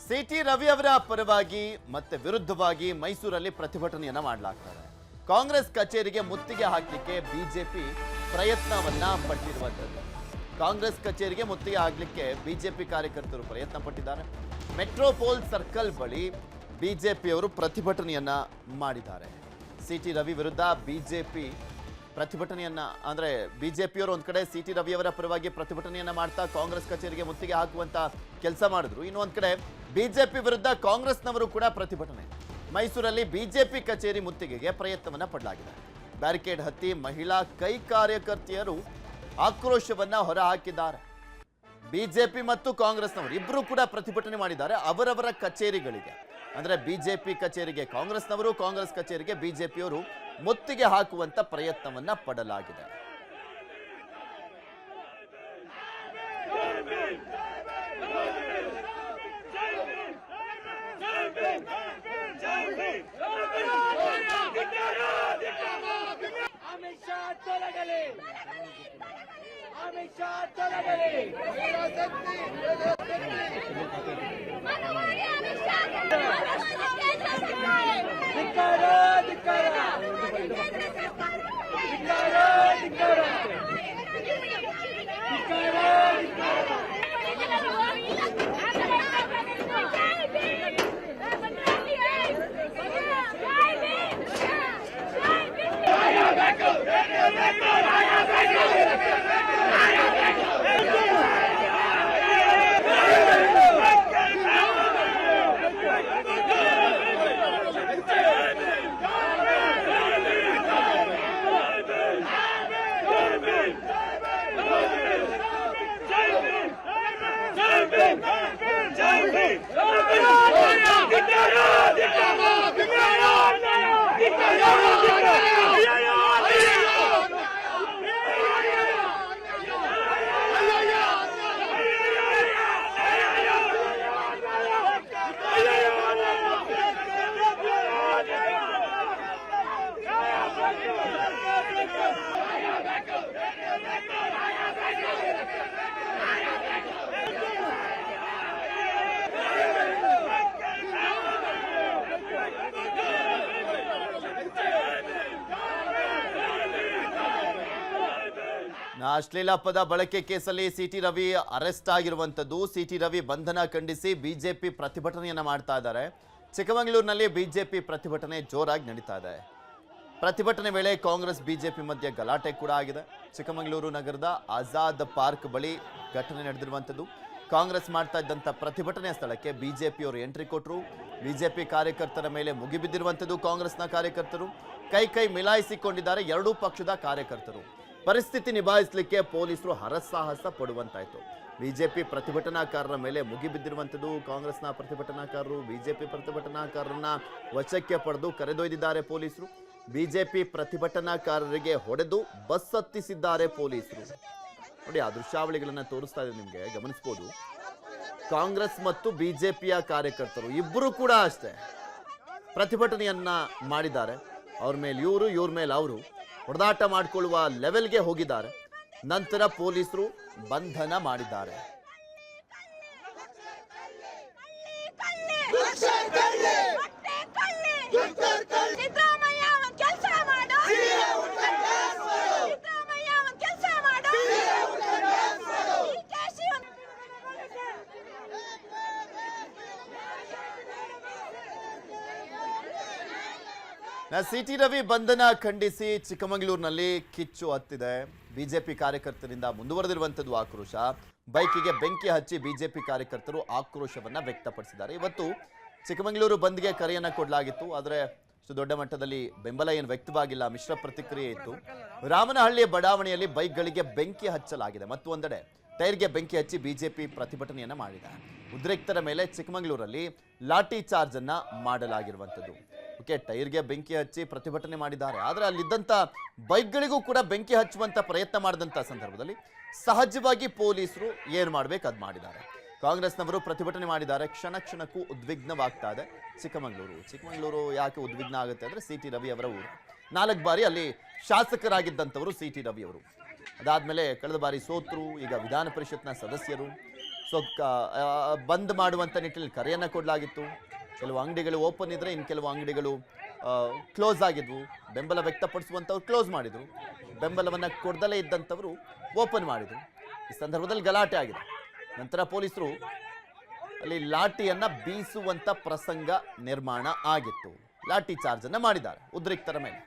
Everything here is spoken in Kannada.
ಸಿಟಿ ರವಿ ಅವರ ಪರವಾಗಿ ಮತ್ತೆ ವಿರುದ್ಧವಾಗಿ ಮೈಸೂರಲ್ಲಿ ಪ್ರತಿಭಟನೆಯನ್ನ ಮಾಡಲಾಗ್ತದೆ. ಕಾಂಗ್ರೆಸ್ ಕಚೇರಿಗೆ ಮುತ್ತಿಗೆ ಹಾಕಲಿಕ್ಕೆ ಬಿಜೆಪಿ ಪ್ರಯತ್ನವನ್ನ ಪಟ್ಟಿರುವಂತದ್ದು. ಕಾಂಗ್ರೆಸ್ ಕಚೇರಿಗೆ ಮುತ್ತಿಗೆ ಹಾಕಲಿಕ್ಕೆ ಬಿಜೆಪಿ ಕಾರ್ಯಕರ್ತರು ಪ್ರಯತ್ನ ಪಟ್ಟಿದ್ದಾರೆ. ಮೆಟ್ರೋಪೋಲ್ ಸರ್ಕಲ್ ಬಳಿ ಬಿಜೆಪಿಯವರು ಪ್ರತಿಭಟನೆಯನ್ನ ಮಾಡಿದ್ದಾರೆ. ಸಿಟಿ ರವಿ ವಿರುದ್ಧ ಬಿಜೆಪಿ ಪ್ರತಿಭಟನೆಯನ್ನ ಅಂದ್ರೆ ಬಿಜೆಪಿಯವರು ಒಂದ್ ಕಡೆ ಸಿಟಿ ರವಿ ಅವರ ಪರವಾಗಿ ಪ್ರತಿಭಟನೆಯನ್ನ ಮಾಡ್ತಾ ಕಾಂಗ್ರೆಸ್ ಕಚೇರಿಗೆ ಮುತ್ತಿಗೆ ಹಾಕುವಂತ ಕೆಲಸ ಮಾಡಿದ್ರು. ಇನ್ನೊಂದ್ ಕಡೆ ಬಿಜೆಪಿ ವಿರುದ್ಧ ಕಾಂಗ್ರೆಸ್ನವರು ಕೂಡ ಪ್ರತಿಭಟನೆ. ಮೈಸೂರಲ್ಲಿ ಬಿಜೆಪಿ ಕಚೇರಿ ಮುತ್ತಿಗೆಗೆ ಪ್ರಯತ್ನವನ್ನ ಪಡಲಾಗಿದೆ. ಬ್ಯಾರಿಕೇಡ್ ಹತ್ತಿ ಮಹಿಳಾ ಕೈ ಕಾರ್ಯಕರ್ತೆಯರು ಆಕ್ರೋಶವನ್ನ ಹೊರಹಾಕಿದ್ದಾರೆ. ಬಿಜೆಪಿ ಮತ್ತು ಕಾಂಗ್ರೆಸ್ನವರು ಇಬ್ಬರು ಕೂಡ ಪ್ರತಿಭಟನೆ ಮಾಡಿದ್ದಾರೆ ಅವರವರ ಕಚೇರಿಗಳಿಗೆ. ಅಂದ್ರೆ ಬಿಜೆಪಿ ಕಚೇರಿಗೆ ಕಾಂಗ್ರೆಸ್ನವರು, ಕಾಂಗ್ರೆಸ್ ಕಚೇರಿಗೆ ಬಿಜೆಪಿಯವರು ಮುತ್ತಿಗೆ ಹಾಕುವಂತ ಪ್ರಯತ್ನವನ್ನ ಪಡಲಾಗಿದೆ. ಅಶ್ಲೀಲ ಪದ ಬಳಕೆ ಕೇಸಲ್ಲಿ ಸಿಟಿ ರವಿ ಅರೆಸ್ಟ್ ಆಗಿರುವಂತದ್ದು. ಸಿಟಿ ರವಿ ಬಂಧನ ಖಂಡಿಸಿ ಬಿಜೆಪಿ ಪ್ರತಿಭಟನೆಯನ್ನ ಮಾಡ್ತಾ ಇದ್ದಾರೆ. ಚಿಕ್ಕಮಗಳೂರಿನಲ್ಲಿ ಬಿಜೆಪಿ ಪ್ರತಿಭಟನೆ ಜೋರಾಗಿ ನಡೀತಾ ಇದೆ. ಪ್ರತಿಭಟನೆ ವೇಳೆ ಕಾಂಗ್ರೆಸ್ ಬಿಜೆಪಿ ಮಧ್ಯೆ ಗಲಾಟೆ ಕೂಡ ಆಗಿದೆ. ಚಿಕ್ಕಮಗಳೂರು ನಗರದ ಆಜಾದ್ ಪಾರ್ಕ್ ಬಳಿ ಘಟನೆ ನಡೆದಿರುವಂತದ್ದು. ಕಾಂಗ್ರೆಸ್ ಮಾಡ್ತಾ ಇದ್ದಂತ ಪ್ರತಿಭಟನೆ ಸ್ಥಳಕ್ಕೆ ಬಿಜೆಪಿಯವರು ಎಂಟ್ರಿ ಕೊಟ್ಟರು. ಬಿಜೆಪಿ ಕಾರ್ಯಕರ್ತರ ಮೇಲೆ ಮುಗಿಬಿದ್ದಿರುವಂತದ್ದು. ಕಾಂಗ್ರೆಸ್ನ ಕಾರ್ಯಕರ್ತರು ಕೈ ಮಿಲಾಯಿಸಿಕೊಂಡಿದ್ದಾರೆ. ಎರಡೂ ಪಕ್ಷದ ಕಾರ್ಯಕರ್ತರು ಪರಿಸ್ಥಿತಿ ನಿಭಾಯಿಸಲಿಕ್ಕೆ ಪೊಲೀಸರು ಹರಸಾಹಸ ಪಡುವಂತಾಯ್ತು. ಬಿಜೆಪಿ ಪ್ರತಿಭಟನಾಕಾರರ ಮೇಲೆ ಮುಗಿಬಿದ್ದಿರುವಂಥದ್ದು. ಕಾಂಗ್ರೆಸ್ನ ಪ್ರತಿಭಟನಾಕಾರರು ಬಿಜೆಪಿ ಪ್ರತಿಭಟನಾಕಾರರನ್ನ ವಶಕ್ಕೆ ಪಡೆದು ಕರೆದೊಯ್ದಿದ್ದಾರೆ ಪೊಲೀಸರು. ಬಿಜೆಪಿ ಪ್ರತಿಭಟನಾಕಾರರಿಗೆ ಹೊಡೆದು ಬಸ್ ಹತ್ತಿಸಿದ್ದಾರೆ ಪೊಲೀಸರು. ನೋಡಿ, ಆ ದೃಶ್ಯಾವಳಿಗಳನ್ನ ತೋರಿಸ್ತಾ ಇದ್ದಾರೆ, ನಿಮಗೆ ಗಮನಿಸಬಹುದು. ಕಾಂಗ್ರೆಸ್ ಮತ್ತು ಬಿಜೆಪಿಯ ಕಾರ್ಯಕರ್ತರು ಇಬ್ಬರು ಕೂಡ ಅಷ್ಟೇ ಪ್ರತಿಭಟನೆಯನ್ನ ಮಾಡಿದ್ದಾರೆ. ಅವ್ರ ಮೇಲೆ ಇವ್ರ ಮೇಲೆ ಅವರು ಹೊಡೆದಾಟ ಮಾಡಿಕೊಳ್ಳುವ ಲೆವೆಲ್ಗೆ ಹೋಗಿದ್ದಾರೆ. ನಂತರ ಪೊಲೀಸರು ಬಂಧನ ಮಾಡಿದ್ದಾರೆ. ಸಿಟಿ ರವಿ ಬಂಧನ ಖಂಡಿಸಿ ಚಿಕ್ಕಮಗಳೂರಿನಲ್ಲಿ ಕಿಚ್ಚು ಹತ್ತಿದೆ. ಬಿಜೆಪಿ ಕಾರ್ಯಕರ್ತರಿಂದ ಮುಂದುವರೆದಿರುವಂತದ್ದು ಆಕ್ರೋಶ. ಬೈಕಿಗೆ ಬೆಂಕಿ ಹಚ್ಚಿ ಬಿಜೆಪಿ ಕಾರ್ಯಕರ್ತರು ಆಕ್ರೋಶವನ್ನ ವ್ಯಕ್ತಪಡಿಸಿದ್ದಾರೆ. ಇವತ್ತು ಚಿಕ್ಕಮಗಳೂರು ಬಂದ್ಗೆ ಕರೆಯನ್ನ ಕೊಡಲಾಗಿತ್ತು, ಆದರೆ ದೊಡ್ಡ ಮಟ್ಟದಲ್ಲಿ ಬೆಂಬಲ ಏನು ವ್ಯಕ್ತವಾಗಿಲ್ಲ, ಮಿಶ್ರ ಪ್ರತಿಕ್ರಿಯೆ ಇತ್ತು. ರಾಮನಹಳ್ಳಿಯ ಬಡಾವಣೆಯಲ್ಲಿ ಬೈಕ್ಗಳಿಗೆ ಬೆಂಕಿ ಹಚ್ಚಲಾಗಿದೆ. ಮತ್ತು ಒಂದೆಡೆ ಟೈರ್ಗೆ ಬೆಂಕಿ ಹಚ್ಚಿ ಬಿಜೆಪಿ ಪ್ರತಿಭಟನೆಯನ್ನ ಮಾಡಿದೆ. ಉದ್ರಿಕ್ತರ ಮೇಲೆ ಚಿಕ್ಕಮಗಳೂರಲ್ಲಿ ಲಾಠಿ ಚಾರ್ಜ್ ಅನ್ನ ಮಾಡಲಾಗಿರುವಂತದ್ದು. ಓಕೆ, ಟೈರ್ಗೆ ಬೆಂಕಿ ಹಚ್ಚಿ ಪ್ರತಿಭಟನೆ ಮಾಡಿದ್ದಾರೆ. ಆದರೆ ಅಲ್ಲಿದ್ದಂಥ ಬೈಕ್ಗಳಿಗೂ ಕೂಡ ಬೆಂಕಿ ಹಚ್ಚುವಂತ ಪ್ರಯತ್ನ ಮಾಡಿದಂಥ ಸಂದರ್ಭದಲ್ಲಿ ಸಹಜವಾಗಿ ಪೊಲೀಸರು ಏನು ಮಾಡಬೇಕು ಅದು ಮಾಡಿದ್ದಾರೆ. ಕಾಂಗ್ರೆಸ್ನವರು ಪ್ರತಿಭಟನೆ ಮಾಡಿದ್ದಾರೆ. ಕ್ಷಣಕ್ಕೂ ಉದ್ವಿಗ್ನವಾಗ್ತಾ ಇದೆ ಚಿಕ್ಕಮಗಳೂರು. ಯಾಕೆ ಉದ್ವಿಗ್ನ ಆಗುತ್ತೆ ಅಂದರೆ ಸಿಟಿ ರವಿ ಅವರ ಊರು. 4 ಬಾರಿ ಅಲ್ಲಿ ಶಾಸಕರಾಗಿದ್ದಂಥವರು ಸಿಟಿ ರವಿ ಅವರು. ಅದಾದ್ಮೇಲೆ ಕಳೆದ ಬಾರಿ ಸೋತರು. ಈಗ ವಿಧಾನ ಪರಿಷತ್ನ ಸದಸ್ಯರು. ಸೊ ಬಂದ್ ಮಾಡುವಂಥ ನಿಟ್ಟಿನಲ್ಲಿ ಕರೆಯನ್ನು ಕೊಡಲಾಗಿತ್ತು. ಕೆಲವು ಅಂಗಡಿಗಳು ಓಪನ್ ಇದ್ದರೆ ಇನ್ನು ಕೆಲವು ಅಂಗಡಿಗಳು ಕ್ಲೋಸ್ ಆಗಿದ್ವು. ಬೆಂಬಲ ವ್ಯಕ್ತಪಡಿಸುವಂಥವ್ರು ಕ್ಲೋಸ್ ಮಾಡಿದರು, ಬೆಂಬಲವನ್ನು ಕೊಡದಲೇ ಇದ್ದಂಥವರು ಓಪನ್ ಮಾಡಿದರು. ಈ ಸಂದರ್ಭದಲ್ಲಿ ಗಲಾಟೆ ಆಗಿದೆ. ನಂತರ ಪೊಲೀಸರು ಅಲ್ಲಿ ಲಾಠಿಯನ್ನು ಬೀಸುವಂಥ ಪ್ರಸಂಗ ನಿರ್ಮಾಣ ಆಗಿತ್ತು. ಲಾಠಿ ಚಾರ್ಜನ್ನು ಮಾಡಿದ್ದಾರೆ ಉದ್ರಿಕ್ತರ ಮೇಲೆ.